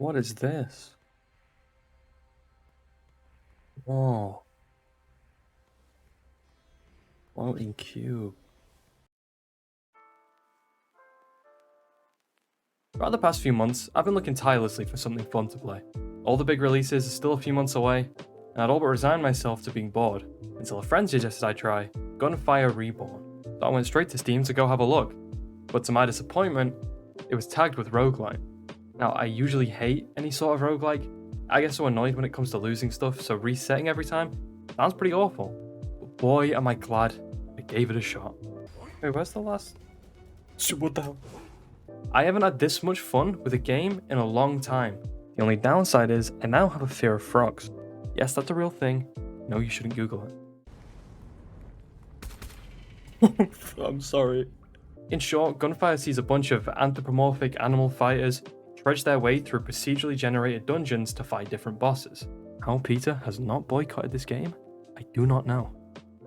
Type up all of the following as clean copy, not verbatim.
What is this? Whoa. Floating cube. Throughout the past few months, I've been looking tirelessly for something fun to play. All the big releases are still a few months away, and I'd all but resigned myself to being bored, until a friend suggested I try Gunfire Reborn. So I went straight to Steam to go have a look, but to my disappointment, it was tagged with roguelike. Now, I usually hate any sort of roguelike. I get so annoyed when it comes to losing stuff, so resetting every time sounds pretty awful. But boy, am I glad I gave it a shot. Wait, where's the last? What the hell? I haven't had this much fun with a game in a long time. The only downside is I now have a fear of frogs. Yes, that's a real thing. No, you shouldn't Google it. I'm sorry. In short, Gunfire sees a bunch of anthropomorphic animal fighters trudge their way through procedurally generated dungeons to fight different bosses. How Peter has not boycotted this game, I do not know.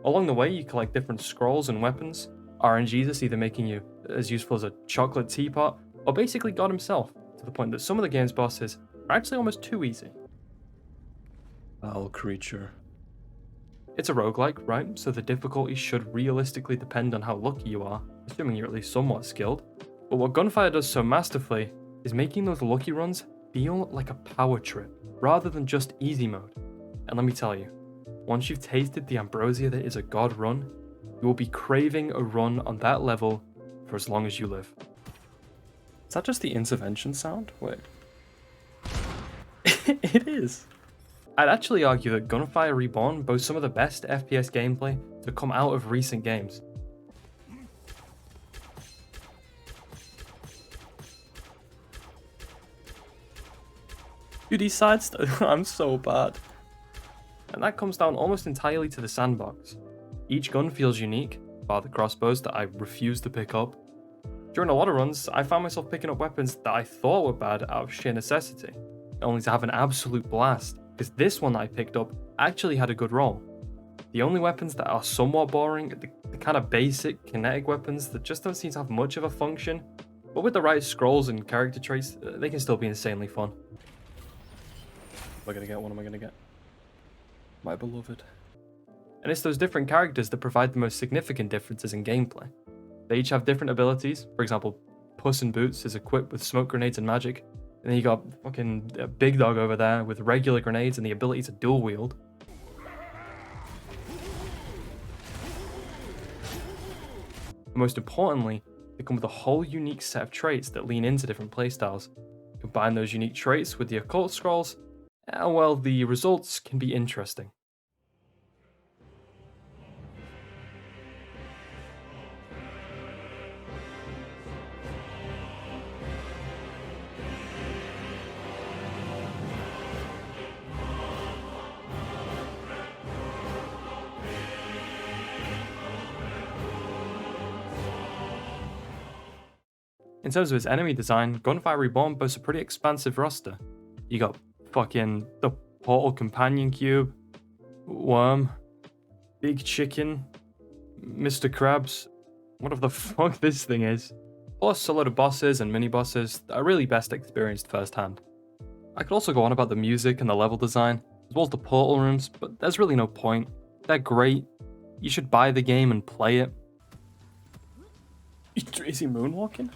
Along the way, you collect different scrolls and weapons. RNGs is either making you as useful as a chocolate teapot, or basically God himself, to the point that some of the game's bosses are actually almost too easy. Foul creature. It's a roguelike, right? So the difficulty should realistically depend on how lucky you are, assuming you're at least somewhat skilled. But what Gunfire does so masterfully is making those lucky runs feel like a power trip, rather than just easy mode. And let me tell you, once you've tasted the ambrosia that is a god run, you will be craving a run on that level for as long as you live. Is that just the intervention sound? Wait. It is. I'd actually argue that Gunfire Reborn boasts some of the best FPS gameplay to come out of recent games. Dude, these sides, I'm so bad. And that comes down almost entirely to the sandbox. Each gun feels unique, bar the crossbows that I refuse to pick up. During a lot of runs, I found myself picking up weapons that I thought were bad out of sheer necessity, only to have an absolute blast, because this one that I picked up actually had a good roll. The only weapons that are somewhat boring are the kind of basic kinetic weapons that just don't seem to have much of a function, but with the right scrolls and character traits, they can still be insanely fun. What am I gonna get? What am I gonna get? My beloved. And it's those different characters that provide the most significant differences in gameplay. They each have different abilities. For example, Puss in Boots is equipped with smoke grenades and magic. And then you got fucking Big Dog over there with regular grenades and the ability to dual wield. But most importantly, they come with a whole unique set of traits that lean into different playstyles. Combine those unique traits with the occult scrolls, and well, the results can be interesting. In terms of its enemy design, Gunfire Reborn boasts a pretty expansive roster. You got fucking the Portal Companion Cube, Worm, Big Chicken, Mr. Krabs, whatever the fuck this thing is. Plus a load of bosses and mini-bosses that are really best experienced firsthand. I could also go on about the music and the level design, as well as the portal rooms, but there's really no point. They're great. You should buy the game and play it. Is he moonwalking?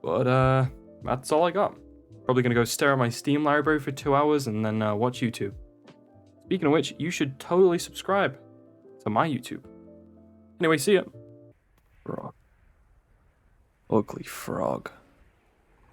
But that's all I got. Probably gonna go stare at my Steam library for 2 hours and then watch YouTube. Speaking of which, you should totally subscribe to my YouTube. Anyway, see ya. Frog. Ugly frog.